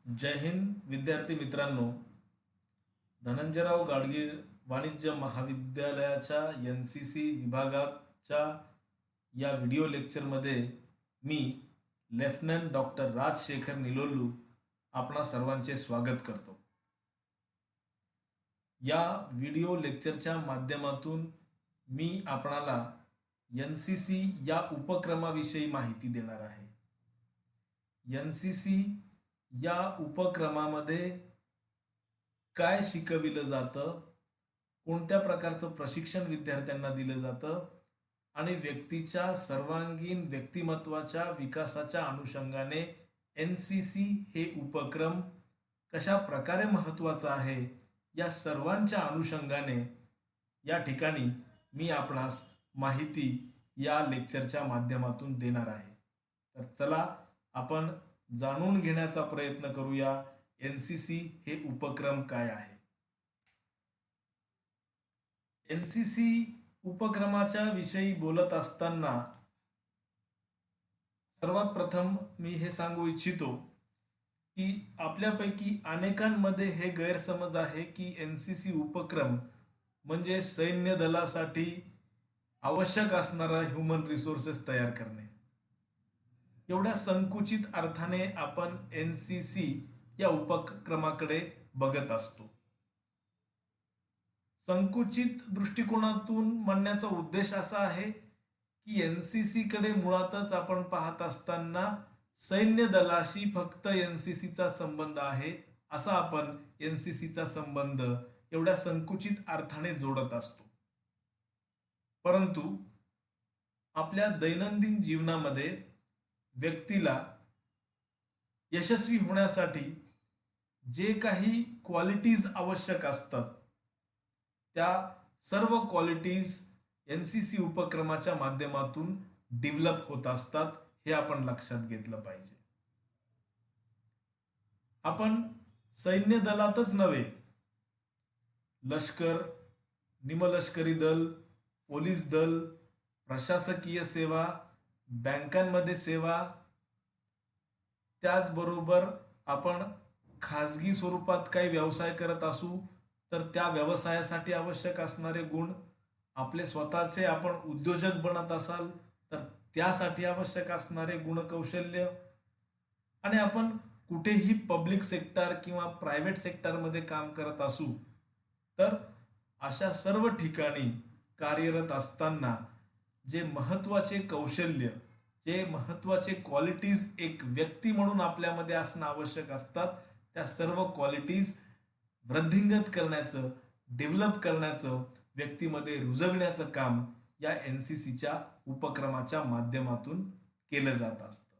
जय हिंद विद्यार्थी मित्रांनो. धनंजयराव गाडगीळ वाणिज्य महाविद्यालयाच्या NCC विभागाच्या या व्हिडिओ लेक्चरमध्ये मी लेफ्टनंट डॉक्टर राजशेखर निलोलू आपणा सर्वांचे स्वागत करतो. या व्हिडिओ लेक्चरच्या माध्यमातून मी आपणाला NCC या उपक्रमाविषयी माहिती देणार आहे. NCC या उपक्रमामध्ये काय शिकविलं जातं, कोणत्या प्रकारचं प्रशिक्षण विद्यार्थ्यांना दिलं जातं आणि व्यक्तीच्या सर्वांगीण व्यक्तिमत्वाच्या विकासाच्या अनुषंगाने NCC हे उपक्रम कशा प्रकारे महत्त्वाचा आहे, या सर्वांच्या अनुषंगाने या ठिकाणी मी आपणास माहिती या लेक्चरच्या माध्यमातून देणार आहे. तर चला आपण जाणून घेण्याचा प्रयत्न करूया NCC हे उपक्रम काय आहे. NCC उपक्रमाच्या विषयी बोलत असताना सर्वात प्रथम मी हे सांगू इच्छितो की आपल्यापैकी अनेकांमध्ये हे गैरसमज आहे की NCC उपक्रम म्हणजे सैन्य दलासाठी आवश्यक असणारा ह्यूमन रिसोर्सेस तयार करणे. एवढ्या संकुचित अर्थाने आपण NCC या उपक्रमाकडे बघत असतो. संकुचित दृष्टिकोनातून म्हणण्याचा उद्देश असा आहे की NCC कडे मुळातच आपण पाहत असताना सैन्य दलाशी फक्त NCC चा संबंध आहे, असा आपण NCC चा संबंध एवढ्या संकुचित अर्थाने जोडत असतो. परंतु आपल्या दैनंदिन जीवनामध्ये व्यक्तीला यशस्वी होण्यासाठी जे काही क्वालिटीज आवश्यक असतात, त्या सर्व क्वालिटीज NCC उपक्रमाच्या माध्यमातून डेव्हलप होत असतात, हे आपण लक्षात घेतलं पाहिजे. आपण सैन्य दलातच नव्हे, लष्कर, निमलष्करी दल, पोलीस दल, प्रशासकीय सेवा, बँकांमध्ये सेवा, त्याचबरोबर आपण खाजगी स्वरूपात काही व्यवसाय करत असू तर त्या व्यवसायासाठी आवश्यक असणारे गुण, आपले स्वतःचे आपण उद्योजक बनत असाल तर त्यासाठी आवश्यक असणारे गुणकौशल्य, आणि आपण कुठेही पब्लिक सेक्टर किंवा प्रायव्हेट सेक्टरमध्ये काम करत असू तर अशा सर्व ठिकाणी कार्यरत असताना जे महत्त्वाचे कौशल्य, जे महत्त्वाचे क्वालिटीज एक व्यक्ती म्हणून आपल्यामध्ये असणं आवश्यक असतात, त्या सर्व क्वालिटीज वृद्धिंगत करण्याचं, डेव्हलप करण्याचं, व्यक्तीमध्ये रुजविण्याचं काम या NCCच्या उपक्रमाच्या माध्यमातून केलं जात असतं.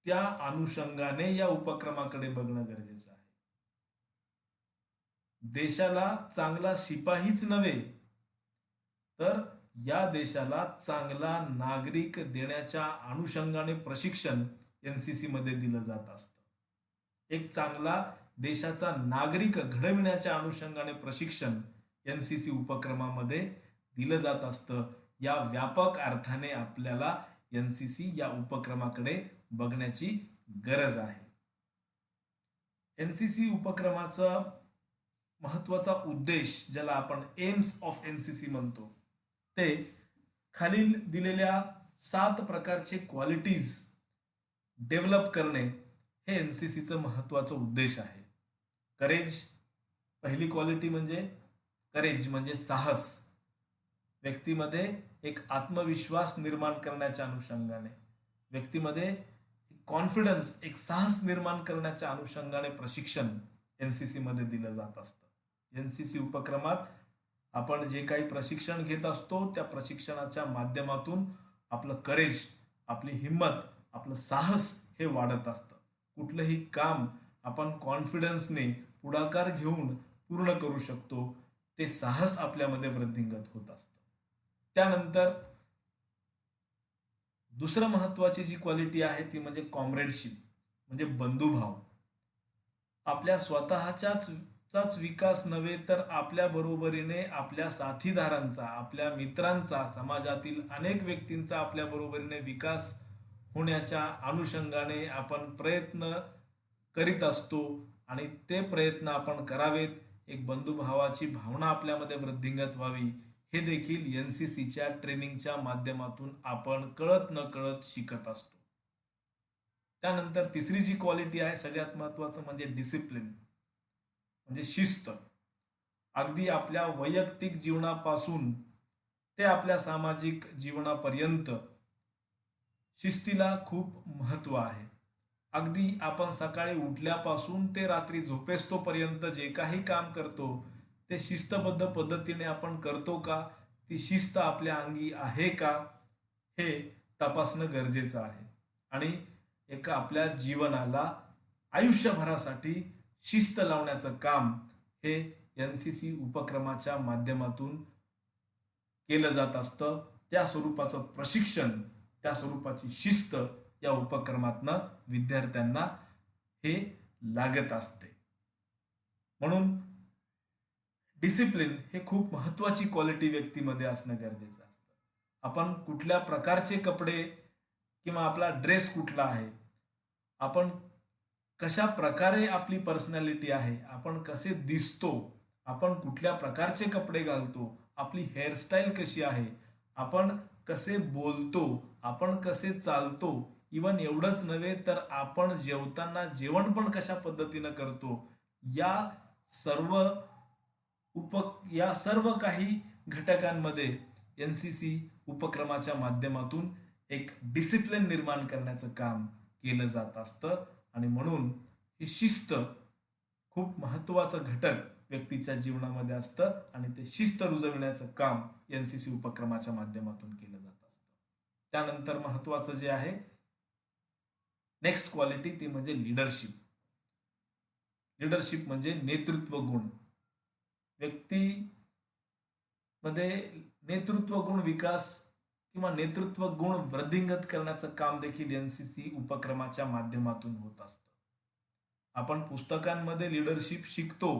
त्या अनुषंगाने या उपक्रमाकडे बघणं गरजेचं आहे. देशाला चांगला शिपाहीच नव्हे तर या देशाला चांगला नागरिक देण्याच्या अनुषंगाने प्रशिक्षण NCC मध्ये दिलं जात असतं. एक चांगला देशाचा नागरिक घडविण्याच्या अनुषंगाने प्रशिक्षण NCC उपक्रमामध्ये दिलं जात असतं. या व्यापक अर्थाने आपल्याला NCC या उपक्रमाकडे बघण्याची गरज आहे. NCC उपक्रमाचा महत्त्वाचा उद्देश, ज्याला आपण एम्स ऑफ NCC म्हणतो, ते खालील दिलेल्या 7 प्रकारचे क्वालिटीज डेव्हलप करणे हे NCCचं महत्त्वाचं उद्देश आहे. करेज, पहिली क्वालिटी म्हणजे करेज म्हणजे साहस. व्यक्तीमध्ये एक आत्मविश्वास निर्माण करण्याच्या अनुषंगाने, व्यक्तीमध्ये कॉन्फिडन्स, एक साहस निर्माण करण्याच्या अनुषंगाने प्रशिक्षण NCC मध्ये दिलं जात असतं. NCC उपक्रमात आपण जे काही प्रशिक्षण घेत असतो त्या प्रशिक्षणाच्या माध्यमातून आपलं करेज, आपली हिंमत, आपलं साहस हे वाढत असतं. कुठलंही काम आपण कॉन्फिडन्सने पुढाकार घेऊन पूर्ण करू शकतो, ते साहस आपल्यामध्ये वृद्धिंगत होत असतं. त्यानंतर दुसरं महत्त्वाची जी क्वालिटी आहे ती म्हणजे कॉम्रेडशिप, म्हणजे बंधुभाव. आपल्या स्वतःच्याच विकास नव्हे तर आपल्या बरोबरीने आपल्या साथीदारांचा, आपल्या मित्रांचा, समाजातील अनेक व्यक्तींचा आपल्या बरोबरीने विकास होण्याच्या अनुषंगाने आपण प्रयत्न करीत असतो आणि ते प्रयत्न आपण करावेत. एक बंधुभावाची भावना आपल्यामध्ये वृद्धिंगत व्हावी, हे देखील एनसीसीच्या ट्रेनिंगच्या माध्यमातून आपण कळत न कळत शिकत असतो. त्यानंतर तिसरी जी क्वालिटी आहे, सगळ्यात महत्वाचं म्हणजे डिसिप्लिन, म्हणजे शिस्त. अगदी आपल्या वैयक्तिक जीवनापासून ते आपल्या सामाजिक जीवनापर्यंत शिस्तीला खूप महत्व आहे. अगदी आपण सकाळी उठल्यापासून ते रात्री झोपेस्तोपर्यंत जे काही काम करतो ते शिस्तबद्ध पद्धतीने आपण करतो का, ती शिस्त आपल्या अंगी आहे का, हे तपासणं गरजेचं आहे. आणि एका आपल्या जीवनाला आयुष्यभरासाठी शिस्त लावण्याचं काम हे एनसीसी उपक्रमाच्या माध्यमातून केलं जात असतं. त्या स्वरूपाचं प्रशिक्षण, त्या स्वरूपाची शिस्त या उपक्रमातनं विद्यार्थ्यांना हे लागत असते. म्हणून डिसिप्लिन हे खूप महत्वाची क्वालिटी व्यक्तीमध्ये असणं गरजेचं असतं. आपण कुठल्या प्रकारचे कपडे किंवा आपला ड्रेस कुठला आहे, आपण कशा प्रकारे आपली पर्सनॅलिटी आहे, आपण कसे दिसतो, आपण कुठल्या प्रकारचे कपडे घालतो, आपली हेअरस्टाईल कशी आहे, आपण कसे बोलतो, आपण कसे चालतो, इवन एवढंच नव्हे तर आपण जेवताना जेवण पण कशा पद्धतीनं करतो, या सर्व या सर्व काही घटकांमध्ये एनसीसी उपक्रमाच्या माध्यमातून एक डिसिप्लिन निर्माण करण्याचं काम केलं जात असतं. आणि म्हणून ही शिस्त खूप महत्वाचं घटक व्यक्तीच्या जीवनामध्ये असतं आणि ते शिस्त रुजवण्याचं काम एनसीसी उपक्रमाच्या माध्यमातून केलं जात असतं. त्यानंतर महत्वाचं जे आहे नेक्स्ट क्वालिटी, ती म्हणजे लीडरशिप. लीडरशिप म्हणजे नेतृत्व गुण. व्यक्तीमध्ये नेतृत्व गुण विकास किंवा नेतृत्व गुण वृद्धिंगत करण्याचं काम देखील एनसीसी उपक्रमाच्या माध्यमातून होत असतं. आपण पुस्तकांमध्ये लीडरशिप शिकतो,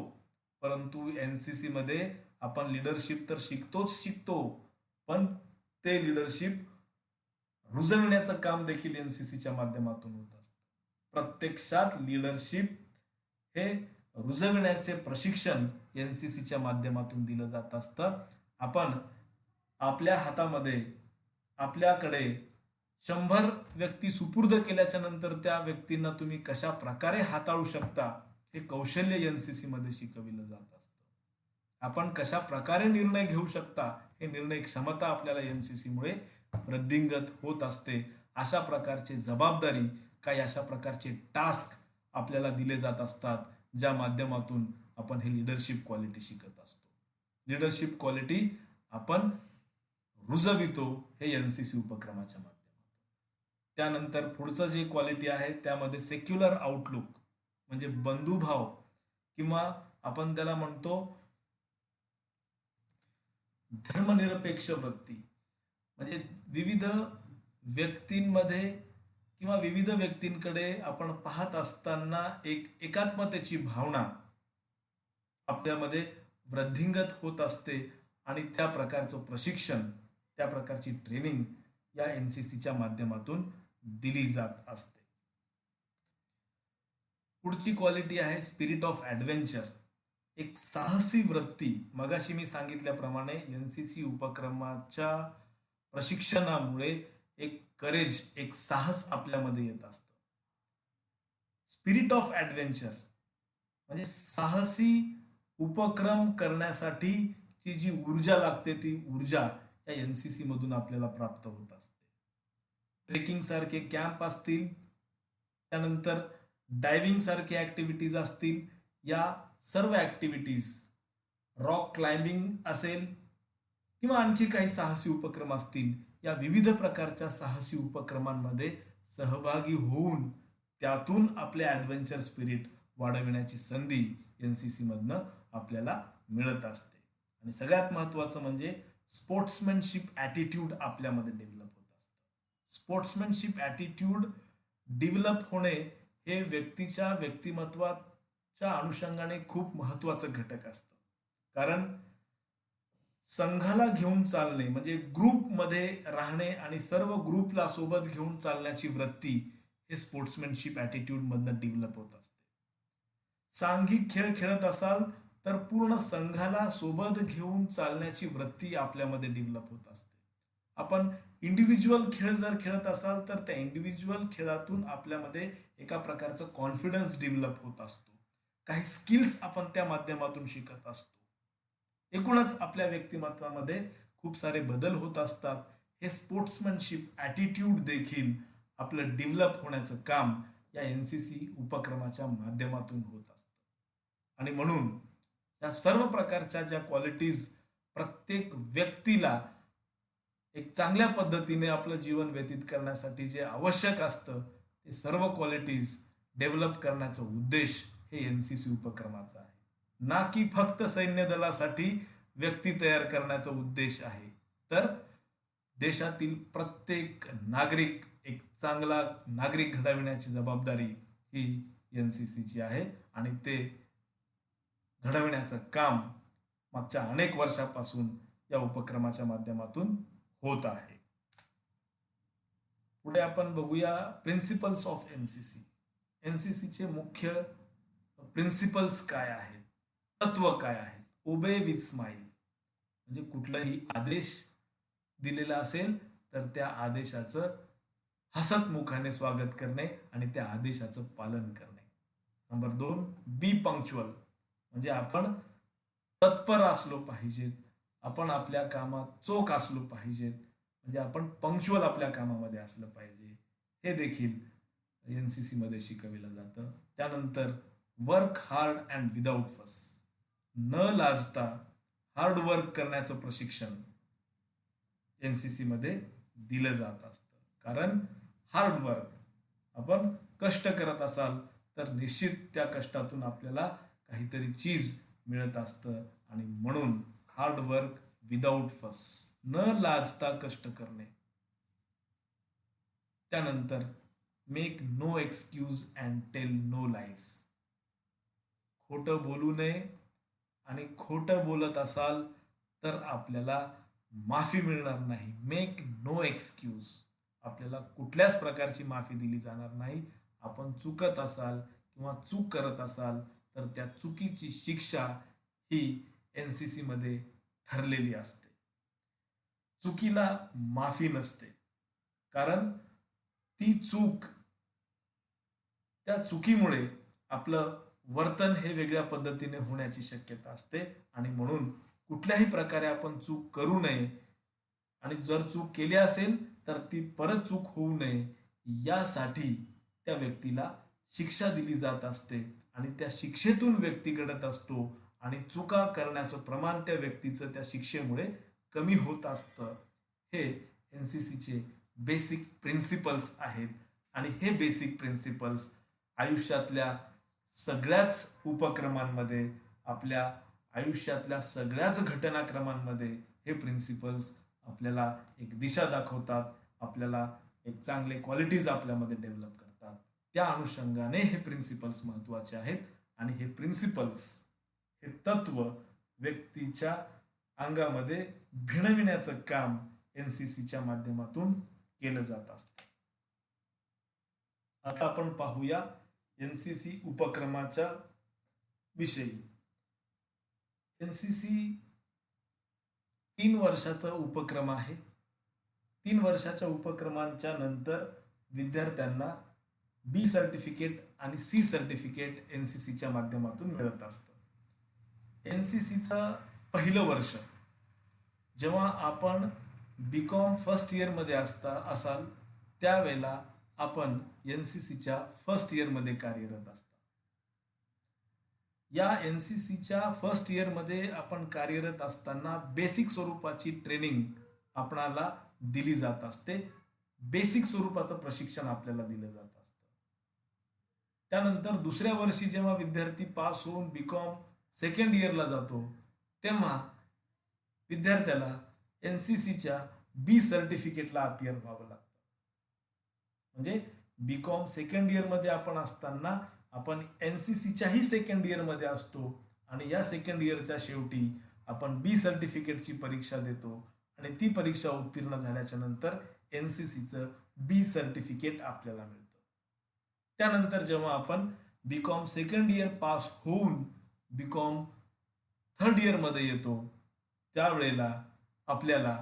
परंतु एनसीसी मध्ये आपण लीडरशिप तर शिकतो, पण ते लीडरशिप रुजवण्याचं काम देखील एनसीसीच्या माध्यमातून होत असतं. प्रत्यक्षात लीडरशिप हे रुजवण्याचे प्रशिक्षण एनसीसीच्या माध्यमातून दिलं जात असतं. आपण आपल्या हातामध्ये, आपल्याकडे 100 व्यक्ती सुपूर्द केल्याच्या नंतर त्या व्यक्तींना तुम्ही कशा प्रकारे हाताळू शकता, हे कौशल्य एनसीसी मध्ये शिकविलं जात असतं. आपण कशा प्रकारे निर्णय घेऊ शकता, हे निर्णय क्षमता आपल्याला एनसीसी मुळे वृद्धिंगत होत असते. अशा प्रकारची जबाबदारी, काही अशा प्रकारचे टास्क आपल्याला दिले जात असतात, ज्या माध्यमातून आपण हे लीडरशिप क्वालिटी शिकत असतो. लीडरशिप क्वालिटी आपण रुजवितो हे एनसीसी उपक्रमाच्या माध्यमातून. त्यानंतर पुढचं जे क्वालिटी आहे त्यामध्ये सेक्युलर आउटलुक, म्हणजे बंधुभाव किंवा आपण त्याला म्हणतो धर्मनिरपेक्ष वृत्ती. म्हणजे विविध व्यक्तींमध्ये किंवा विविध व्यक्तींकडे आपण पाहत असताना एक एकात्मतेची भावना आपल्यामध्ये वृद्धिंगत होत असते आणि त्या प्रकारचं प्रशिक्षण, त्या प्रकारची ट्रेनिंग या एनसीसीच्या माध्यमातून दिली जात असते. पुढची क्वालिटी आहे स्पिरिट ऑफ ॲडव्हेंचर, एक साहसी वृत्ती. मगाशी मी सांगितल्याप्रमाणे एनसीसी उपक्रमाच्या प्रशिक्षणामुळे एक करेज, एक साहस आपल्यामध्ये येत असतं. स्पिरिट ऑफ ॲडव्हेंचर म्हणजे साहसी उपक्रम करण्यासाठी ची जी ऊर्जा लागते, ती ऊर्जा या एनसीसी मधून आपल्याला प्राप्त होत असते. ट्रेकिंग सारखे कॅम्प असतील, त्यानंतर डायव्हिंग सारखे ऍक्टिव्हिटीज असतील, या सर्व ऍक्टिव्हिटीज, रॉक क्लाइम्बिंग असेल किंवा आणखी काही साहसी उपक्रम असतील, या विविध प्रकारच्या साहसी उपक्रमांमध्ये सहभागी होऊन त्यातून आपले ॲडव्हेंचर स्पिरिट वाढविण्याची संधी एनसीसी मधनं आपल्याला मिळत असते. आणि सगळ्यात महत्वाचं म्हणजे स्पोर्ट्समॅनशिप ॲटिट्यूड आपल्यामध्ये डेव्हलप होत असतं. स्पोर्ट्समॅनशिप ॲटिट्यूड डेव्हलप होणे हे व्यक्तीच्या व्यक्तिमत्वाच्या अनुषंगाने खूप महत्वाचं घटक असतं. कारण संघाला घेऊन चालणे म्हणजे ग्रुपमध्ये राहणे आणि सर्व ग्रुपला सोबत घेऊन चालण्याची वृत्ती हे स्पोर्ट्समॅनशिप ॲटिट्यूड मधनं डेव्हलप होत असते. सांघिक खेळ खेळत असाल तर पूर्ण संघाला सोबत घेऊन चालण्याची वृत्ती आपल्यामध्ये डेव्हलप होत असते. आपण इंडिव्हिज्युअल खेळ जर खेळत असाल तर त्या इंडिव्हिज्युअल खेळातून आपल्यामध्ये एका प्रकारचं कॉन्फिडन्स डेव्हलप होत असतो. काही स्किल्स आपण त्या माध्यमातून शिकत असतो. एकूणच आपल्या व्यक्तिमत्वामध्ये खूप सारे बदल होत असतात. हे स्पोर्ट्समॅनशिप ॲटिट्यूड देखील आपलं डेव्हलप होण्याचं काम या एनसीसी उपक्रमाच्या माध्यमातून होत असतं. आणि म्हणून या सर्व प्रकारच्या ज्या क्वालिटीज प्रत्येक व्यक्तीला एक चांगल्या पद्धतीने आपलं जीवन व्यतीत करण्यासाठी जे आवश्यक असतं ते सर्व क्वालिटीज डेव्हलप करण्याचा उद्देश हे एनसीसी उपक्रमाचा आहे. ना की फक्त सैन्य दलासाठी व्यक्ती तयार करण्याचा उद्देश आहे, तर देशातील प्रत्येक नागरिक एक चांगला नागरिक घडविण्याची जबाबदारी ही एनसीसीची आहे आणि ते घडविण्याचं काम मागच्या अनेक वर्षापासून या उपक्रमाच्या माध्यमातून होत आहे. पुढे आपण बघूया प्रिन्सिपल्स ऑफ एनसीसी. एनसीसीचे मुख्य प्रिन्सिपल्स काय आहेत, तत्व काय आहेत. ओबे विथ स्माइल म्हणजे कुठलाही आदेश दिलेला असेल तर त्या आदेशाचं हसतमुखाने स्वागत करणे आणि त्या आदेशाचं पालन करणे. नंबर 2, बी पंक्च्युअल म्हणजे आपण तत्पर असलो पाहिजेत. आपण आपल्या कामात चोख असलो पाहिजेत. म्हणजे आपण पंक्च्युअल आपल्या कामामध्ये असलं पाहिजे. हे देखील एनसीसी मध्ये शिकविलं जातं. त्यानंतर वर्क हार्ड अँड विदाउट फस. न लाजता हार्ड वर्क करण्याचं प्रशिक्षण एनसीसी मध्ये दिलं जात असतं. कारण हार्ड वर्क आपण कष्ट करत असाल तर निश्चित त्या कष्टातून आपल्याला काहीतरी चीज मिळत असतं आणि म्हणून हार्ड वर्क विदाउट फस, न लाजता कष्ट करणे. त्यानंतर make no excuse and tell no lies. खोटं बोलू नये आणि खोटं बोलत असाल तर आपल्याला माफी मिळणार नाही. मेक नो एक्सक्यूज, आपल्याला कुठल्याच प्रकारची माफी दिली जाणार नाही. आपण चुकत असाल किंवा चूक करत असाल तर त्या चुकीची शिक्षा ही एनसीसी मध्ये ठरलेली असते. चुकीला माफी नसते, कारण ती चूक, त्या चुकीमुळे आपलं वर्तन हे वेगळ्या पद्धतीने होण्याची शक्यता असते आणि म्हणून कुठल्याही प्रकारे आपण चूक करू नये आणि जर चूक केली असेल तर ती परत चूक होऊ नये यासाठी त्या व्यक्तीला शिक्षा दिली जात असते आणि त्या शिक्षेतून व्यक्ती घडत असतो आणि चुका करण्याचं प्रमाण त्या व्यक्तीचं त्या शिक्षेमुळे कमी होत असतं. हे एनसीसीचे बेसिक प्रिन्सिपल्स आहेत आणि हे बेसिक प्रिन्सिपल्स आयुष्यातल्या सगळ्याच उपक्रमांमध्ये, आपल्या आयुष्यातल्या सगळ्याच घटनाक्रमांमध्ये हे प्रिन्सिपल्स आपल्याला एक दिशा दाखवतात, आपल्याला एक चांगले क्वालिटीज आपल्यामध्ये डेव्हलप करतात. त्या अनुषंगाने हे प्रिन्सिपल्स महत्वाचे आहेत आणि हे प्रिन्सिपल्स, हे तत्व व्यक्तीच्या अंगामध्ये भिनविण्याचं काम एनसीसीच्या माध्यमातून केलं जात असतं. आता आपण पाहूया एनसीसी उपक्रमाच्या विषयी. एनसीसी 3 वर्षाचा उपक्रम आहे. 3 वर्षाच्या उपक्रमांच्या नंतर विद्यार्थ्यांना बी सर्टिफिकेट आणि सी सर्टिफिकेट एनसीसीच्या माध्यमातून मिळत असतं. एनसीसीचं पहिलं वर्ष जेव्हा आपण बीकॉम फर्स्ट इयर मध्ये असाल त्यावेळेला आपण एनसीसीच्या फर्स्ट इयर मध्ये कार्यरत असता. या एनसीसीच्या फर्स्ट इयर मध्ये आपण कार्यरत असताना बेसिक स्वरूपाची ट्रेनिंग आपणाला दिली जात असते. बेसिक स्वरूपाचं प्रशिक्षण आपल्याला दिलं जात असतं. त्यानंतर दुसऱ्या वर्षी जेव्हा विद्यार्थी पास होऊन बीकॉम सेकंड इयरला जातो तेव्हा विद्यार्थ्याला एनसीसीच्या बी सर्टिफिकेटला अपियर व्हावं लागतं. म्हणजे बीकॉम सेकंड इयर मध्ये आपण असताना आपण एनसीसीच्याही सेकंड इयर मध्ये असतो आणि या सेकंड इयरच्या शेवटी आपण बी सर्टिफिकेटची परीक्षा देतो आणि ती परीक्षा उत्तीर्ण झाल्याच्या नंतर एनसीसीचं बी सर्टिफिकेट आपल्याला मिळतं. त्यानंतर जेव्हा आपण बीकॉम सेकंड इयर पास होऊन बीकॉम थर्ड इयरमध्ये येतो, त्यावेळेला आपल्याला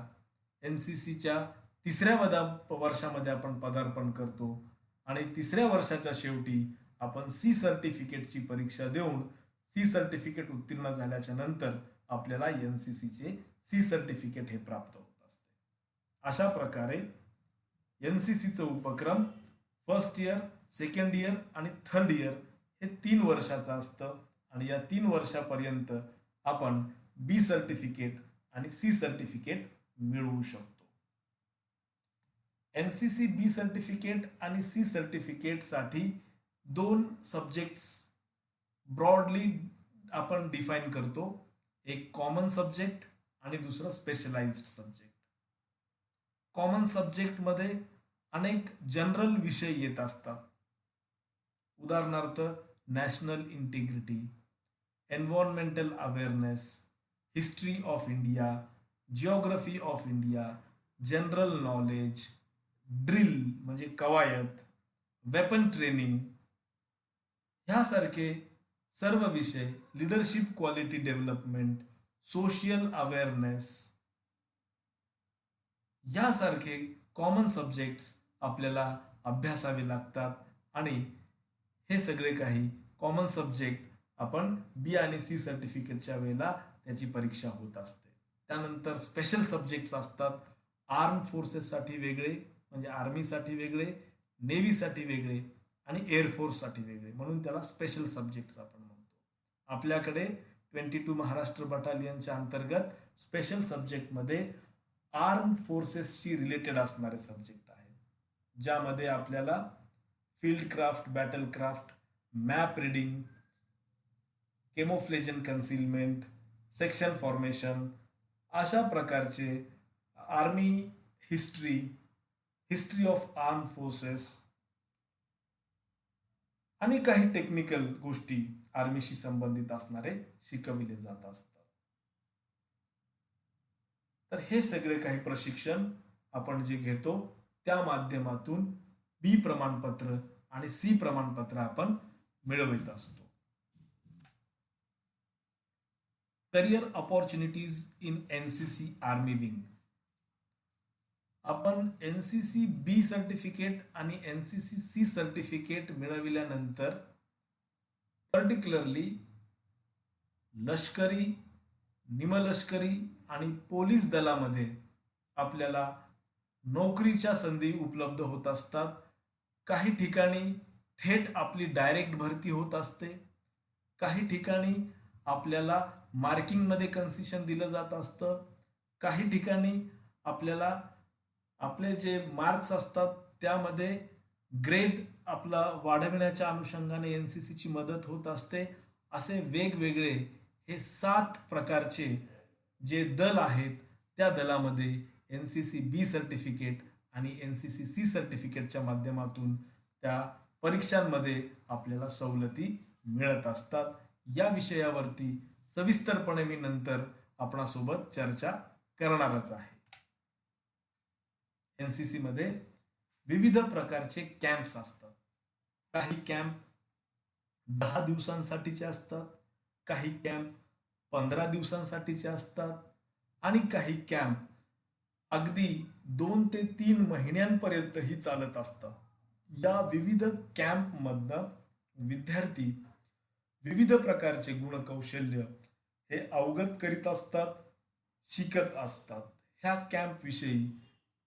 एन सी सीच्या तिसऱ्या वर्षामध्ये आपण पदार्पण करतो आणि तिसऱ्या वर्षाच्या शेवटी आपण सी सर्टिफिकेटची परीक्षा देऊन सी सर्टिफिकेट उत्तीर्ण झाल्याच्या नंतर आपल्याला एन सी सीचे सी सर्टिफिकेट हे प्राप्त होत असते. अशा प्रकारे एन सी सीचं उपक्रम फर्स्ट इयर, सेकंड इयर आणि थर्ड इयर हे 3 वर्षाचं असतं आणि या 3 वर्षापर्यंत आपण बी सर्टिफिकेट आणि सी सर्टिफिकेट मिळवू शकतो. N C C B certificate आणि सी सर्टिफिकेटसाठी 2 सब्जेक्ट्स ब्रॉडली आपण डिफाईन करतो. एक कॉमन सब्जेक्ट आणि दुसरं स्पेशलाइज्ड सब्जेक्ट. कॉमन सब्जेक्टमध्ये अनेक जनरल विषय येत असतात. उदाहरणार्थ national integrity, environmental awareness, history of India, geography of India, general knowledge, drill म्हणजे कवायत, वेपन ट्रेनिंग ह्यासारखे सर्व विषय, leadership quality development, social awareness यासारखे कॉमन सब्जेक्ट्स आपल्याला अभ्यासावे लागतात आणि हे सगळे काही कॉमन सब्जेक्ट आपण बी आणि सी सर्टिफिकेटच्या वेळेला त्याची परीक्षा होत असते. त्यानंतर स्पेशल सब्जेक्ट्स असतात. आर्म फोर्सेससाठी वेगळे म्हणजे आर्मीसाठी वेगळे, नेव्हीसाठी वेगळे आणि एअरफोर्ससाठी वेगळे, म्हणून त्याला स्पेशल सब्जेक्ट्स आपण म्हणतो. आपल्याकडे 22 महाराष्ट्र बटालियनच्या अंतर्गत स्पेशल सब्जेक्टमध्ये आर्म फोर्सेसशी रिलेटेड असणारे सब्जेक्ट आहेत, ज्यामध्ये आपल्याला field craft, battle craft, map reading, camouflage and concealment, section formation अशा प्रकारचे army history, history of arm forces आणि काही टेक्निकल गोष्टी आर्मीशी संबंधित असणारे शिकविले जात असतात. तर हे सगळे काही प्रशिक्षण आपण जे घेतो त्या माध्यमातून बी प्रमाणपत्र आणि सी प्रमाणपत्र आपण मिळवित असतो. Career opportunities in NCC army wing. आपण एनसीसी बी सर्टिफिकेट आणि एनसीसी सी सर्टिफिकेट मिळविल्यानंतर पर्टिक्युलरली लष्करी, निमलष्करी आणि पोलीस दलामध्ये आपल्याला नोकरीच्या संधी उपलब्ध होत असतात. काही ठिकाणी थेट आपली डायरेक्ट भरती होत असते, काही ठिकाणी आपल्याला मार्किंगमध्ये कन्सेशन दिलं जात असतं, काही ठिकाणी आपल्याला आपले जे मार्क्स असतात त्यामध्ये ग्रेड आपला वाढविण्याच्या अनुषंगाने एनसीसीची मदत होत असते. असे वेगवेगळे हे 7 प्रकारचे जे दल आहेत त्या दलामध्ये एनसीसी बी सर्टिफिकेट आणि एनसीसी सी सर्टिफिकेटच्या माध्यमातून त्या परीक्षांमध्ये आपल्याला सवलती मिळत असतात. या विषयावरती सविस्तरपणे मी नंतर आपणासोबत चर्चा करणारच आहे. एनसीसी मध्ये विविध प्रकारचे कॅम्प्स असतात. काही कॅम्प 10 दिवसांसाठीचे असतात, काही कॅम्प 15 दिवसांसाठीचे असतात आणि काही कॅम्प अगदी 2 ते 3 महिन्यांपर्यंतही चालत असतात. या विविध कॅम्पमधनं विद्यार्थी विविध प्रकारचे गुणकौशल्य हे अवगत करीत असतात, शिकत असतात. ह्या कॅम्प विषयी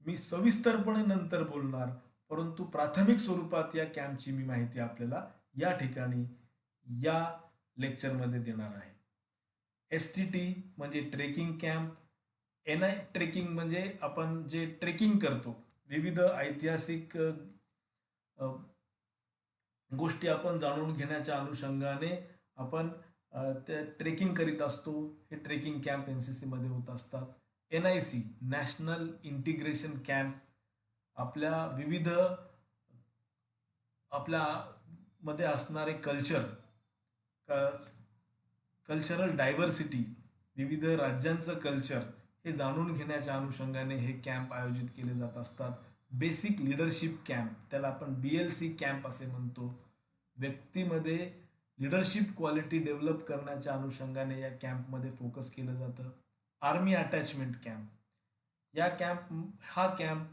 मी सविस्तरपणे नंतर बोलणार, परंतु प्राथमिक स्वरूपात या कॅम्पची मी माहिती आपल्याला या ठिकाणी या लेक्चरमध्ये देणार आहे. एसटीटी म्हणजे ट्रेकिंग कॅम्प, एनआय ट्रेकिंग म्हणजे आपण जे ट्रेकिंग करतो, विविध ऐतिहासिक गोष्टी आपण जाणून घेण्याच्या अनुषंगाने आपण ट्रेकिंग करीत असतो. हे ट्रेकिंग कॅम्प एनसीसी मध्ये होत असतात. एनआयसी नॅशनल इंटिग्रेशन कॅम्प आपल्या विविध आपल्या मध्ये असणारे कल्चरल डायव्हर्सिटी, विविध राज्यांचं कल्चर हे जाणून घेण्याच्या अनुषंगाने हे कॅम्प आयोजित केले जात असतात. बेसिक लीडरशिप कॅम्प, त्याला आपण बीएलसी कॅम्प असे म्हणतो. व्यक्तीमध्ये लिडरशिप क्वालिटी डेव्हलप करण्याच्या अनुषंगाने या कॅम्पमध्ये फोकस केलं जातं. आर्मी अटॅचमेंट कॅम्प, हा कॅम्प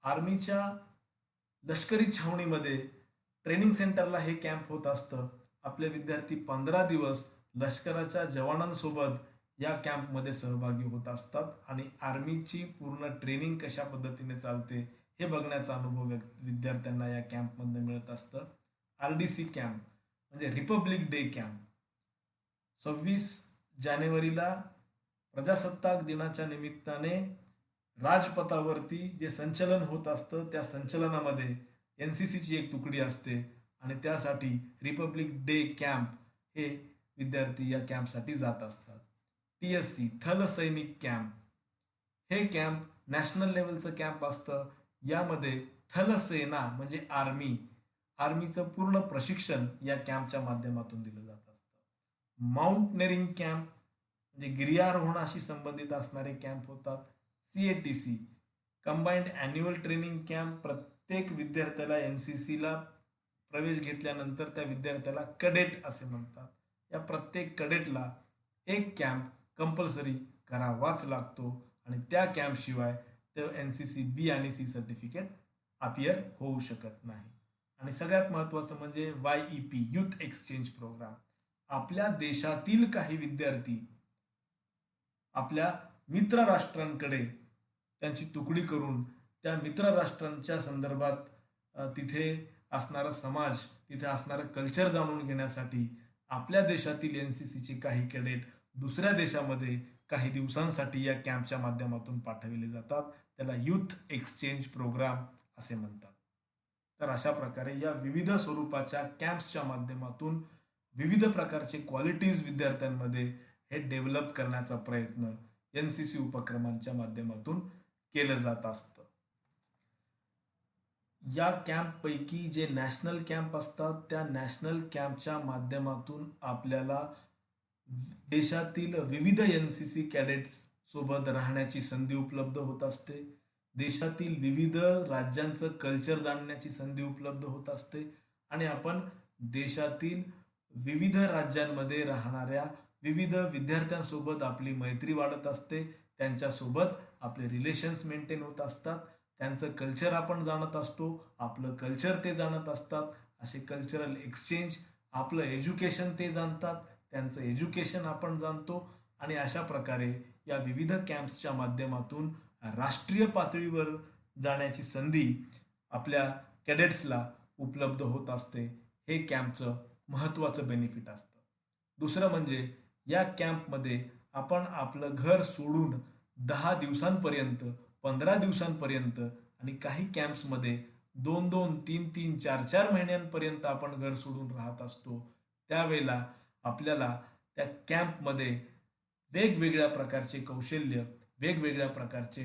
आर्मीच्या लष्करी छावणीमध्ये ट्रेनिंग सेंटरला हे कॅम्प होत असतं. आपले विद्यार्थी 15 दिवस लष्कराच्या जवानांसोबत या कॅम्पमध्ये सहभागी होत असतात आणि आर्मीची पूर्ण ट्रेनिंग कशा पद्धतीने चालते हे बघण्याचा अनुभव विद्यार्थ्यांना या कॅम्पमध्ये मिळत असतं. RDC कॅम्प म्हणजे रिपब्लिक डे कॅम्प, 26 जानेवारीला प्रजासत्ताक दिनाच्या निमित्ताने राजपथावरती जे संचलन होत असतं त्या संचलनामध्ये NCCची एक तुकडी असते आणि त्यासाठी रिपब्लिक डे कॅम्प हे विद्यार्थी या कॅम्पसाठी जात असतात. TSC थल सैनिक कॅम्प, हे कॅम्प नॅशनल लेवलचं कॅम्प असतं. यामध्ये थल सेना म्हणजे आर्मीचं पूर्ण प्रशिक्षण या कॅम्पच्या माध्यमातून दिलं जात असतं. माउंटनेरिंग कॅम्प म्हणजे गिर्यारोहणाशी संबंधित असणारे कॅम्प होतात. CATC combined annual training camp, प्रत्येक विद्यार्थ्याला NCCला प्रवेश घेतल्यानंतर त्या विद्यार्थ्याला कडेट असे म्हणतात. या प्रत्येक कडेटला एक कॅम्प कंपल्सरी करावाच लागतो आणि त्या कॅम्पशिवाय ते NCC B आणि C सर्टिफिकेट अपियर होऊ शकत नाही. आणि सगळ्यात महत्त्वाचं म्हणजे YEP युथ एक्सचेंज प्रोग्राम. आपल्या देशातील काही विद्यार्थी आपल्या मित्र राष्ट्रांकडे त्यांची तुकडी करून त्या मित्र राष्ट्रांच्या संदर्भात तिथे असणारा समाज, तिथे असणारं कल्चर जाणून घेण्यासाठी आपल्या देशातील NCCचे काही कॅडेट दुसऱ्या देशामध्ये काही दिवसांसाठी या कॅम्पच्या माध्यमातून पाठविले जातात. त्याला युथ एक्सचेंज प्रोग्राम असे म्हणतात. तर अशा प्रकारे या विविध स्वरूपाच्या कॅम्प्सच्या माध्यमातून विविध प्रकारचे क्वालिटीज विद्यार्थ्यांमध्ये हे डेव्हलप करण्याचा प्रयत्न NCC उपक्रमांच्या माध्यमातून केलं जात असतं. या कॅम्पपैकी जे नॅशनल कॅम्प असतात त्या नॅशनल कॅम्पच्या माध्यमातून आपल्याला देशातील विविध NCC कॅडेट्स सोबत राहण्याची संधी उपलब्ध होत असते. देशातील विविध राज्यांचं कल्चर जाणण्याची संधी उपलब्ध होत असते आणि आपण देशातील विविध राज्यांमध्ये राहणाऱ्या विविध विद्यार्थ्यांसोबत आपली मैत्री वाढत असते. त्यांच्यासोबत आपले रिलेशन्स मेंटेन होत असतात. त्यांचं कल्चर आपण जाणत असतो, आपलं कल्चर ते जाणत असतात. असे कल्चरल एक्सचेंज, आपलं एज्युकेशन ते जाणतात, त्यांचं एज्युकेशन आपण जाणतो आणि अशा प्रकारे या विविध कॅम्प्सच्या माध्यमातून राष्ट्रीय पातळीवर जाण्याची संधी आपल्या कॅडेट्सला उपलब्ध होत असते. हे कॅम्पचं महत्त्वाचं बेनिफिट असतं. दुसरं म्हणजे या कॅम्पमध्ये आपण आपलं घर सोडून 10 दिवसांपर्यंत, 15 दिवसांपर्यंत आणि काही कॅम्प्समध्ये 2-2, 3-3, 4-4 महिन्यांपर्यंत आपण घर सोडून राहत असतो. त्यावेळेला आपल्याला त्या कॅम्पमध्ये वेगवेगळ्या प्रकारचे कौशल्य, वेगवेगळ्या प्रकारचे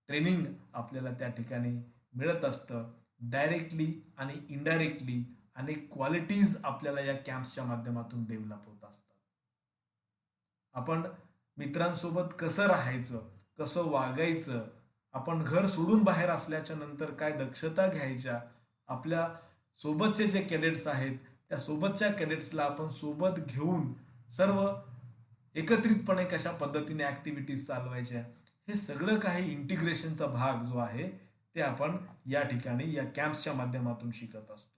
ट्रेनिंग आपल्याला त्या ठिकाणी मिळत असतं. डायरेक्टली आणि इनडायरेक्टली अनेक क्वालिटीज आपल्याला या कॅम्प्सच्या माध्यमातून डेव्हलप होत असतात. आपण मित्रांसोबत कसं राहायचं, कसं वागायचं, आपण घर सोडून बाहेर असल्याच्या नंतर काय दक्षता घ्यायच्या, आपल्या सोबतचे जे कॅडेट्स आहेत त्या सोबतच्या कॅडेट्सला आपण सोबत घेऊन सर्व एकत्रितपणे कशा पद्धतीने ऍक्टिव्हिटीज चालवायच्या, हे सगळं काही इंटिग्रेशनचा भाग जो आहे ते आपण या ठिकाणी या कॅम्प्सच्या माध्यमातून शिकत असतो.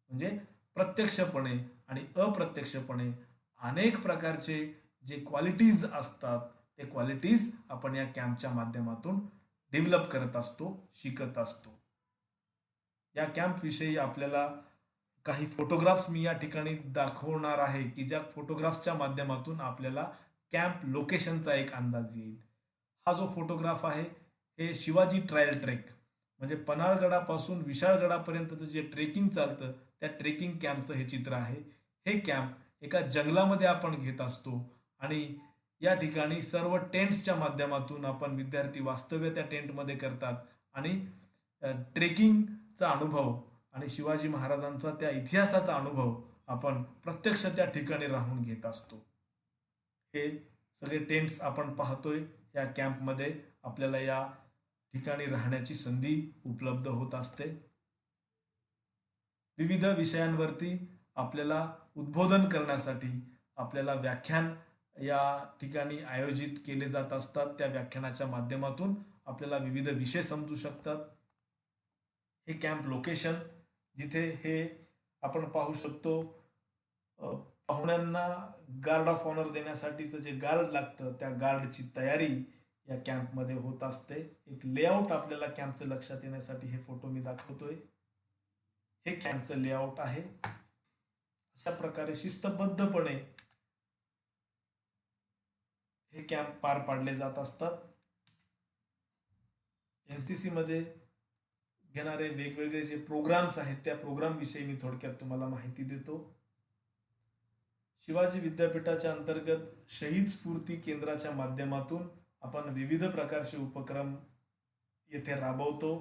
म्हणजे प्रत्यक्षपणे आणि अप्रत्यक्षपणे अनेक प्रकारचे जे क्वालिटीज असतात ते क्वालिटीज आपण या कॅम्पच्या माध्यमातून डेव्हलप करत असतो, शिकत असतो. या कॅम्प विषयी आपल्याला काही फोटोग्राफ्स मी या ठिकाणी दाखवणार आहे की ज्या फोटोग्राफ्सच्या माध्यमातून आपल्याला कॅम्प लोकेशनचा एक अंदाज येईल. हा जो फोटोग्राफ आहे हे शिवाजी ट्रायल ट्रेक म्हणजे पन्हाळगडापासून विशाळगडापर्यंतचं जे ट्रेकिंग चालतं त्या ट्रेकिंग कॅम्पचं हे चित्र आहे. हे कॅम्प एका जंगलामध्ये आपण घेत असतो आणि या ठिकाणी सर्व टेंट्सच्या माध्यमातून आपण विद्यार्थी वास्तव्य त्या टेंटमध्ये करतात आणि ट्रेकिंगचा अनुभव आणि शिवाजी महाराजांचा त्या इतिहासाचा अनुभव आपण प्रत्यक्ष त्या ठिकाणी राहून घेत असतो. हे सगळे टेंट्स आपण पाहतोय. या कॅम्पमध्ये आपल्याला या ठिकाणी राहण्याची संधी उपलब्ध होत असते. विविध विषयांवरती आपल्याला उद्बोधन करण्यासाठी आपल्याला व्याख्यान या ठिकाणी आयोजित केले जात असतात. त्या व्याख्यानाच्या माध्यमातून आपल्याला विविध विषय समजू शकतात. हे कॅम्प लोकेशन जिथे हे आपण पाहू शकतो. पाहुण्यांना गार्ड ऑफ ऑनर देण्यासाठीचं जे गार्ड लागतं त्या गार्डची तयारी या कॅम्पमध्ये होत असते. एक लेआउट आपल्याला कॅम्पचं लक्षात येण्यासाठी हे फोटो मी दाखवतोय. हे कॅम्पचं लेआउट आहे. अशा प्रकारे शिस्तबद्धपणे हे कॅम्प पार पाडले जात असतात. एनसीसी मध्ये घेणारे वेगवेगळे जे प्रोग्राम्स आहेत त्या प्रोग्राम विषयी मी थोडक्यात तुम्हाला माहिती देतो. शिवाजी विद्यापीठाच्या अंतर्गत शहीद स्फूर्ती केंद्राच्या माध्यमातून आपण विविध प्रकारचे उपक्रम येथे राबवतो.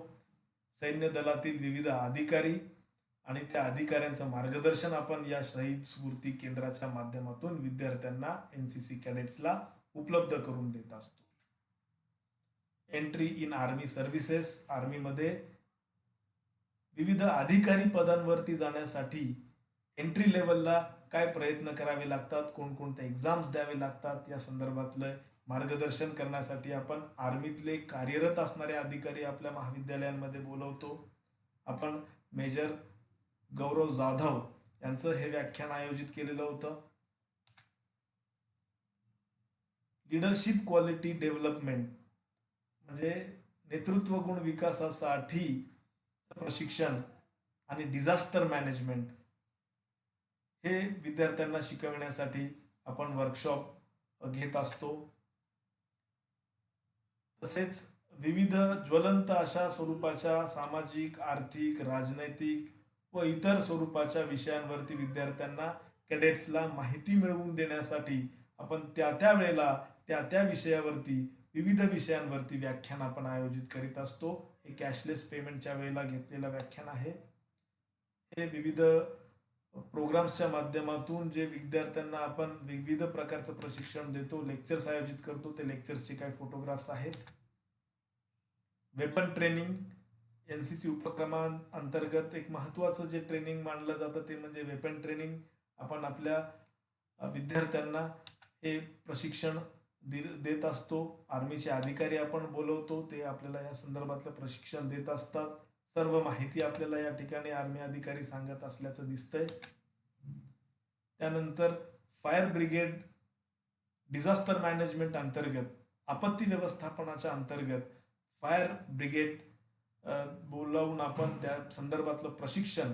सैन्य दलातील विविध अधिकारी आणि त्या अधिकाऱ्यांचं मार्गदर्शन आपण या शहीद स्फूर्ती केंद्राच्या माध्यमातून विद्यार्थ्यांना एनसीसी कॅडेट्सला उपलब्ध करून देत असतो. एंट्री इन आर्मी सर्व्हिसेस, आर्मीमध्ये विविध अधिकारी पदांवरती जाण्यासाठी एंट्री लेवलला काय प्रयत्न करावे लागतात, कोणकोणते एक्झाम्स द्यावे लागतात या संदर्भातलं मार्गदर्शन करण्यासाठी आपण आर्मीतले कार्यरत असणारे अधिकारी आपल्या महाविद्यालयांमध्ये बोलवतो. आपण मेजर गौरव जाधव यांचं हे व्याख्यान आयोजित केलेलं होतं. लीडरशिप क्वालिटी डेव्हलपमेंट म्हणजे नेतृत्व गुण विकासासाठी प्रशिक्षण आणि डिझास्टर मॅनेजमेंट हे विद्यार्थ्यांना शिकवण्यासाठी आपण वर्कशॉप घेत असतो. तसेच विविध ज्वलंत अशा स्वरूपाच्या सामाजिक, आर्थिक, राजनैतिक व इतर स्वरूपाच्या विषयांवरती विद्यार्थ्यांना कॅडेट्सला माहिती मिळवून देण्यासाठी आपण त्या वेळेला त्या विषयावरती विविध विषयांवरती व्याख्यान आपण आयोजित करीत असतो. हे कॅशलेस पेमेंटच्या वेळेला घेतलेलं व्याख्यान आहे. हे विविध प्रोग्राम्सच्या माध्यमातून जे विद्यार्थ्यांना आपण विविध प्रकारचं प्रशिक्षण देतो, लेक्चर्स आयोजित करतो, ते लेक्चर्सचे काही फोटोग्राफ्स आहेत. वेपन ट्रेनिंग एनसीसी उपक्रमांतर्गत एक महत्वाचं जे ट्रेनिंग मानलं जातं ते म्हणजे वेपन ट्रेनिंग. आपण आपल्या विद्यार्थ्यांना हे प्रशिक्षण देत असतो. आर्मीचे अधिकारी आपण बोलवतो, ते आपल्याला या संदर्भातलं प्रशिक्षण देत असतात. सर्व माहिती आपल्याला या ठिकाणी आर्मी अधिकारी सांगत असल्याचं दिसतंय. त्यानंतर फायर ब्रिगेड डिझास्टर मॅनेजमेंट अंतर्गत, आपत्ती व्यवस्थापनाच्या अंतर्गत फायर ब्रिगेड बोलावून आपण त्या संदर्भातलं प्रशिक्षण,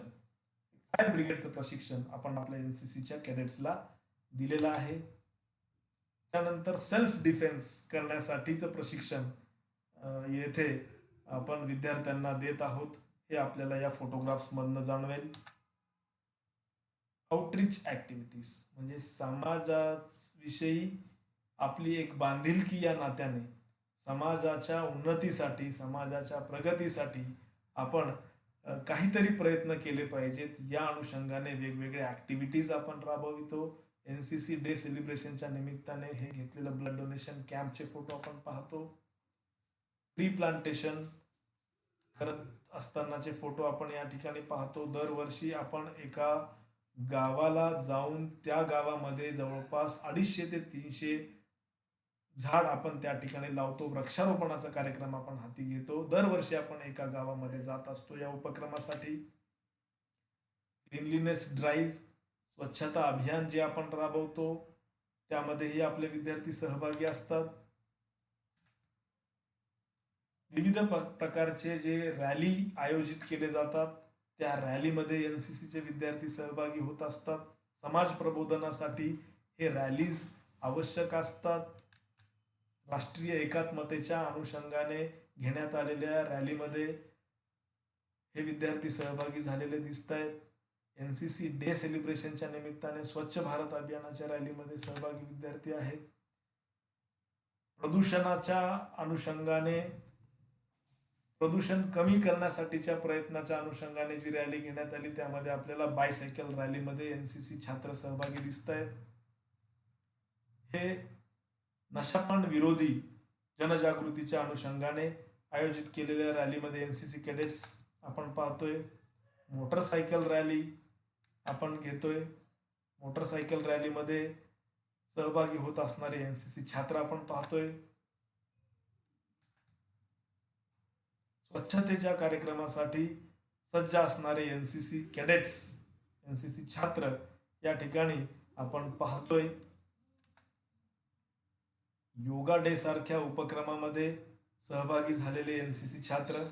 फायर ब्रिगेडचं प्रशिक्षण आपण आपल्या एनसीसीच्या कॅडेट्सला दिलेलं आहे. त्यानंतर सेल्फ डिफेन्स करण्यासाठीचं प्रशिक्षण येथे आपण विद्यार्थ्यांना देत आहोत. हे आपल्याला या फोटोग्राफ्स मधनं जाणवेल. आउटरीच ऍक्टिव्हिटीज म्हणजे समाजाविषयी आपली एक बांधिलकी या नात्याने समाजाच्या उन्नतीसाठी, समाजाच्या प्रगतीसाठी आपण काहीतरी प्रयत्न केले पाहिजेत. या अनुषंगाने वेगवेगळे ऍक्टिव्हिटीज आपण राबवितो. एनसीसी डे सेलिब्रेशनच्या निमित्ताने हे घेतलेलं ब्लड डोनेशन कॅम्पचे फोटो आपण पाहतो. ट्री प्लांटेशन करत असतानाचे फोटो आपण या ठिकाणी पाहतो. दरवर्षी आपण एका गावाला जाऊन त्या गावामध्ये जवळपास 250 ते 300 झाड आपण त्या ठिकाणी लावतो. वृक्षारोपणाचा कार्यक्रम आपण हाती घेतो. दरवर्षी आपण एका गावामध्ये जात असतो या उपक्रमासाठी. क्लीनलीनेस ड्राईव्ह, स्वच्छता अभियान जे आपण राबवतो त्यामध्येही आपले विद्यार्थी सहभागी असतात. विविध प्रकारचे जे रॅली आयोजित केले जातात त्या रॅलीमध्ये एनसीसीचे विद्यार्थी सहभागी होत असतात. समाज प्रबोधनासाठी हे रॅलीज आवश्यक असतात. राष्ट्रीय एकात्मतेच्या अनुषंगाने घेण्यात आलेल्या रॅलीमध्ये हे विद्यार्थी सहभागी झालेले दिसत आहेत. एनसीसी डे सेलिब्रेशनच्या निमित्ताने स्वच्छ भारत अभियानाच्या रॅलीमध्ये सहभागी विद्यार्थी आहेत. प्रदूषणाच्या अनुषंगाने, प्रदूषण कमी करण्यासाठीच्या प्रयत्नाच्या अनुषंगाने जी रॅली घेण्यात आली त्यामध्ये आपल्याला बायसायकल रॅलीमध्ये एनसीसी छात्र सहभागी दिसत आहेत. हे नशापान विरोधी जनजागृतीच्या अनुषंगाने आयोजित केलेल्या रॅलीमध्ये एनसीसी कॅडेट्स आपण पाहतोय. मोटरसायकल रॅली, आपण घेतोय. मोटरसायकल रॅलीमध्ये सहभागी होत असणारे एनसीसी छात्र आपण पाहतोय. स्वच्छतेच्या कार्यक्रमासाठी सज्ज असणारे एनसीसी कॅडेट्स, एनसीसी छात्र या ठिकाणी आपण पाहतोय. योगा डे सारख्या उपक्रमामध्ये सहभागी झालेले एनसीसी छात्र.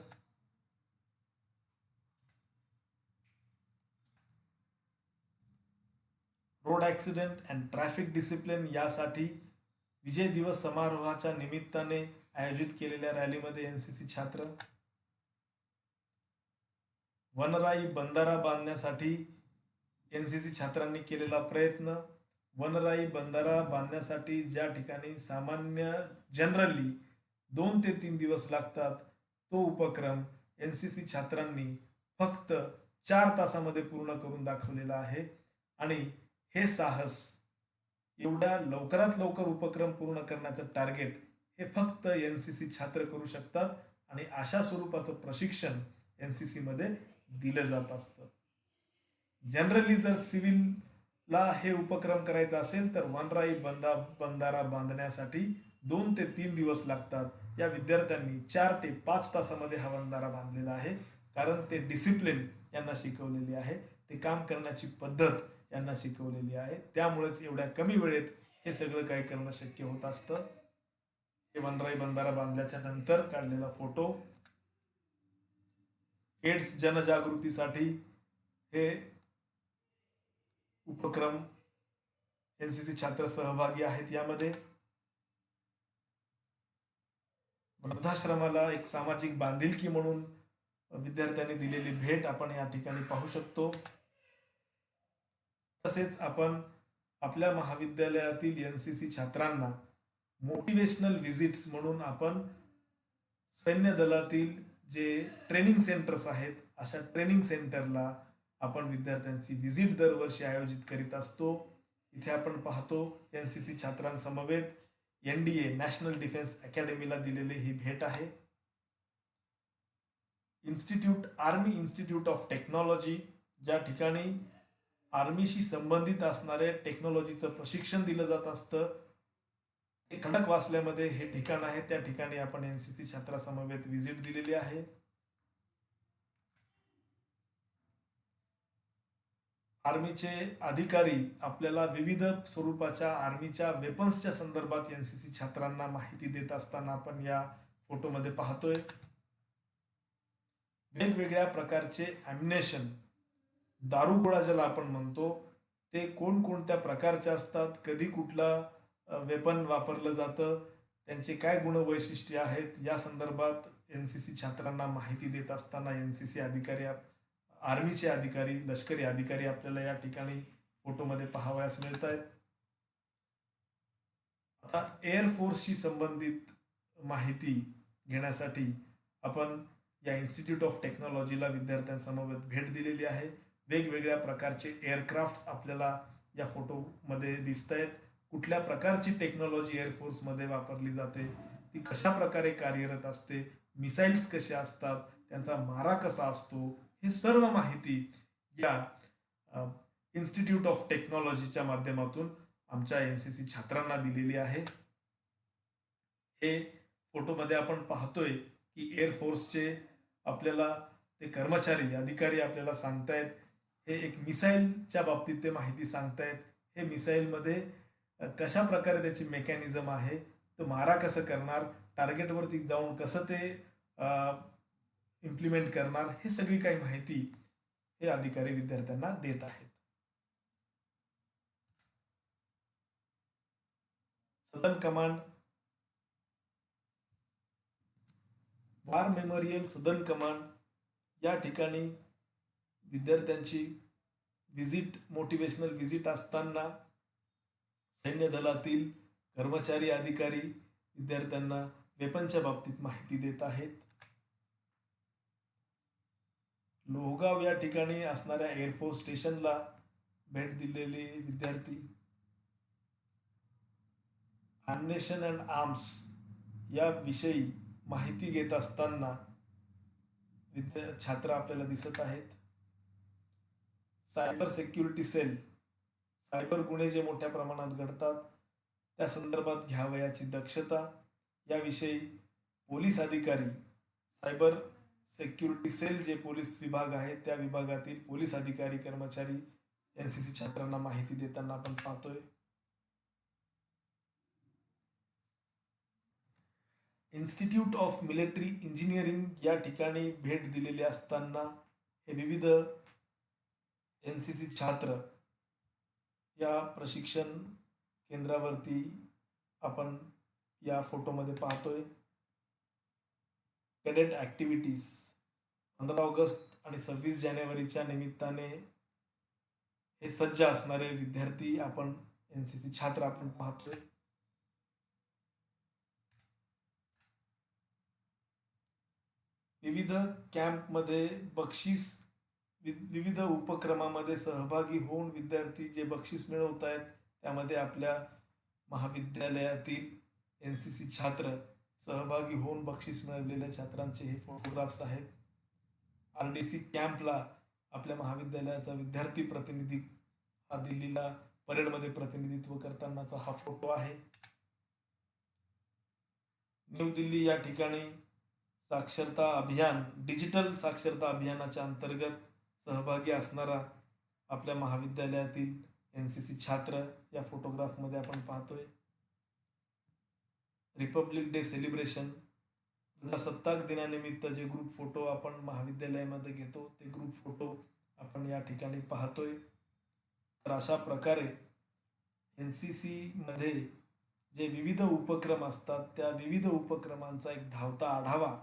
Road accident and traffic discipline यासाठी विजय दिवस समारोहाच्या निमित्ताने आयोजित केलेल्या रॅलीमध्ये एनसीसी छात्र. वनराई बंधारा बांधण्यासाठी एनसीसी छात्रांनी केलेला प्रयत्न. वनराई बंधारा बांधण्यासाठी ज्या ठिकाणी सामान्य जनरली 2 ते 3 दिवस लागतात, तो उपक्रम एनसीसी छात्रांनी फक्त 4 तासामध्ये पूर्ण करून दाखवलेला आहे. आणि हे साहस, एवढ्या लवकरात लवकर उपक्रम पूर्ण करण्याचं टार्गेट हे फक्त एनसीसी छात्र करू शकतात. आणि अशा स्वरूपाचं प्रशिक्षण एनसीसी मध्ये दिलं जात असतं. जनरली जर सिव्हिलला हे उपक्रम करायचा असेल तर वनराई बंधारा बांधण्यासाठी 2 ते 3 दिवस लागतात. या विद्यार्थ्यांनी 4 ते 5 तासामध्ये हा बंधारा बांधलेला आहे. कारण ते डिसिप्लिन यांना शिकवलेली आहे, ते काम करण्याची पद्धत यांना शिकवलेली आहे. त्यामुळेच एवढ्या कमी वेळेत हे सगळं काही करणं शक्य होत असतं. हे वनराई बंधारा बांधल्याच्या नंतर काढलेला फोटो. एड्स जनजागृतीसाठी हे उपक्रम एनसीसी छात्र सहभागी आहेत. यामध्ये वृद्धाश्रमाला एक सामाजिक बांधिलकी म्हणून विद्यार्थ्यांनी दिलेली भेट आपण या ठिकाणी पाहू शकतो. तसेच आपण आपल्या महाविद्यालयातील एनसीसी छात्रांना मोटिवेशनल व्हिजिट्स म्हणून आपण सैन्य दलातील जे ट्रेनिंग सेंटर्स आहेत, अशा ट्रेनिंग सेंटरला आपण विद्यार्थ्यांची व्हिजिट दरवर्षी आयोजित करीत असतो. इथे आपण पाहतो एनसीसी छात्रांसमवेत एनडीए नॅशनल डिफेन्स अकॅडमीला दिलेली ही भेट आहे. आर्मी इन्स्टिट्यूट ऑफ टेक्नॉलॉजी, ज्या ठिकाणी आर्मीशी संबंधित असणारे टेक्नॉलॉजीचं प्रशिक्षण दिलं जात असतं. खडकवासल्यामध्ये हे ठिकाण आहे. त्या ठिकाणी आपण एनसीसी छात्रासमवेत व्हिजिट दिलेली आहे. आर्मीचे अधिकारी आपल्याला विविध स्वरूपाच्या आर्मीच्या वेपन्सच्या संदर्भात एनसीसी छात्रांना माहिती देत असताना आपण या फोटोमध्ये पाहतोय. वेगवेगळ्या प्रकारचे ॲम्युनेशन, दारुगोळा ज्याला आपण म्हणतो, ते कोणकोणत्या प्रकारचे असतात, कधी कुठला वेपन वापरलं जातं, त्यांचे काय गुणवैशिष्ट्ये आहेत, या संदर्भात एनसीसी छात्रांना माहिती देत असताना एनसीसी अधिकारी, आर्मीचे अधिकारी, लष्करी अधिकारी आपल्याला या ठिकाणी फोटोमध्ये पाहावयास मिळत आहेत. आता एअरफोर्सशी संबंधित माहिती घेण्यासाठी आपण या इन्स्टिट्यूट ऑफ टेक्नॉलॉजीला विद्यार्थ्यांसमवेत भेट दिलेली आहे. वेगवेगळ्या प्रकारचे एअरक्राफ्ट आपल्याला या फोटोमध्ये दिसत आहेत. कुठल्या प्रकारची टेक्नॉलॉजी एअरफोर्समध्ये वापरली जाते, ती कशा प्रकारे कार्यरत असते, मिसाईल्स कशा असतात, त्यांचा मारा कसा असतो, हे सर्व माहिती या इन्स्टिट्यूट ऑफ टेक्नॉलॉजीच्या माध्यमातून आमच्या एनसीसी छात्रांना दिलेली आहे. हे फोटोमध्ये आपण पाहतोय की एअरफोर्सचे आपल्याला ते कर्मचारी, अधिकारी आपल्याला सांगतायत, हे एक मिसाईलच्या बाबतीत ते माहिती सांगतायत. हे मिसाईलमध्ये कशा प्रकारे त्याची मेकॅनिझम आहे, तो मारा कसं करणार, टार्गेटवरती जाऊन कसं ते इम्प्लिमेंट करणार, हे सगळी काही माहिती हे अधिकारी विद्यार्थ्यांना देत आहेत. Southern command, war memorial southern command या ठिकाणी विद्यार्थ्यांची व्हिजिट, मोटिवेशनल व्हिजिट असताना सैन्य दलातील कर्मचारी, अधिकारी विद्यार्थ्यांना वेपनच्या बाबतीत माहिती देत आहेत. लोहगाव या ठिकाणी असणाऱ्या एअरफोर्स स्टेशनला भेट दिलेले विद्यार्थी ॲम्युनेशन अँड आर्म्स या विषयी माहिती घेत असताना छात्र आपल्याला दिसत आहेत. सायबर सिक्युरिटी सेल, सायबर गुन्हे जे मोठ्या प्रमाणात घडतात त्या संदर्भात घ्यावयाची दक्षता याविषयी पोलीस अधिकारी, सायबर सिक्युरिटी सेल जे पोलीस विभाग आहे त्या विभागातील पोलीस अधिकारी कर्मचारी एनसीसी छात्रांना माहिती देताना आपण पाहतोय. इन्स्टिट्यूट ऑफ मिलिटरी इंजिनिअरिंग या ठिकाणी भेट दिलेली असताना हे विविध एनसीसी छात्र या प्रशिक्षण केंद्रावरती आपण या फोटोमध्ये पाहतोय. कॅडेट ॲक्टिव्हिटीज 15 ऑगस्ट आणि 26 जानेवारीच्या निमित्ताने हे सज्ज असणारे विद्यार्थी आपण एनसीसी छात्र आपण पाहतोय. विविध कॅम्पमध्ये बक्षीस, विविध उपक्रमामध्ये सहभागी होऊन विद्यार्थी जे बक्षीस मिळवत आहेत त्यामध्ये आपल्या महाविद्यालयातील एनसीसी छात्र सहभागी होऊन बक्षीस मिळवलेल्या छात्रांचे हे फोटोग्राफ्स आहेत. आरडीसी कॅम्पला आपल्या महाविद्यालयाचा विद्यार्थी प्रतिनिधी हा दिल्लीला परेडमध्ये प्रतिनिधित्व करतानाचा हा फोटो आहे. न्यू दिल्ली या ठिकाणी साक्षरता अभियान, डिजिटल साक्षरता अभियानाच्या अंतर्गत सहभागी असणारा आपल्या महाविद्यालयातील एनसीसी छात्र या फोटोग्राफमध्ये आपण पाहतोय. रिपब्लिक डे सेलिब्रेशन, प्रजासत्ताक दिनानिमित्त जे ग्रुप फोटो आपण महाविद्यालयामध्ये घेतो ते ग्रुप फोटो आपण या ठिकाणी पाहतोय. तर अशा प्रकारे एनसीसी मध्ये जे विविध उपक्रम असतात त्या विविध उपक्रमांचा एक धावता आढावा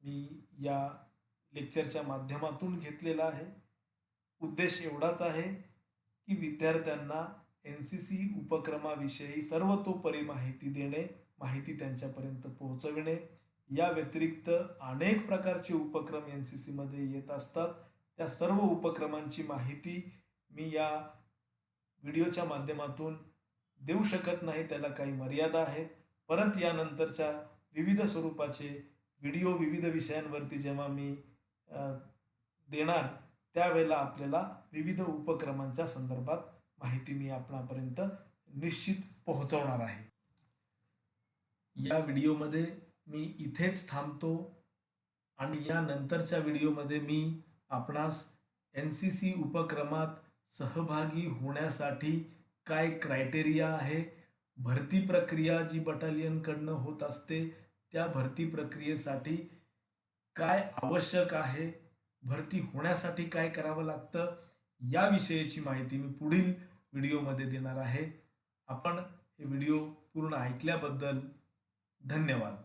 मी या लेक्चरच्या माध्यमातून घेतलेला आहे. उद्देश एवढाच आहे की विद्यार्थ्यांना एनसीसी उपक्रमाविषयी सर्वतोपरी माहिती देणे, माहिती त्यांच्यापर्यंत पोहोचविणे. या व्यतिरिक्त अनेक प्रकारचे उपक्रम एनसीसी मध्ये येत असतात. त्या सर्व उपक्रमांची माहिती मी या व्हिडिओच्या माध्यमातून देऊ शकत नाही, त्याला काही मर्यादा आहेत. परत यानंतरच्या विविध स्वरूपाचे व्हिडिओ विविध विषयांवरती जेव्हा मी देणार त्यावेळेला आपल्याला विविध उपक्रमांच्या संदर्भात माहिती मी आपणापर्यंत निश्चित पोहोचवणार आहे. या व्हिडिओमध्ये मी इथेच थांबतो आणि या नंतरच्या व्हिडिओमध्ये मी आपणास एनसीसी उपक्रमात सहभागी होण्यासाठी काय क्रायटेरिया आहे, भरती प्रक्रिया जी बटालियनकडनं होत असते त्या भरती प्रक्रियेसाठी काय आवश्यक आहे, भरती होण्यासाठी काय करावं लागतं याविषयीची माहिती मी पुढील व्हिडिओमध्ये देणार आहे. आपण हे व्हिडिओ पूर्ण ऐकल्याबद्दल धन्यवाद.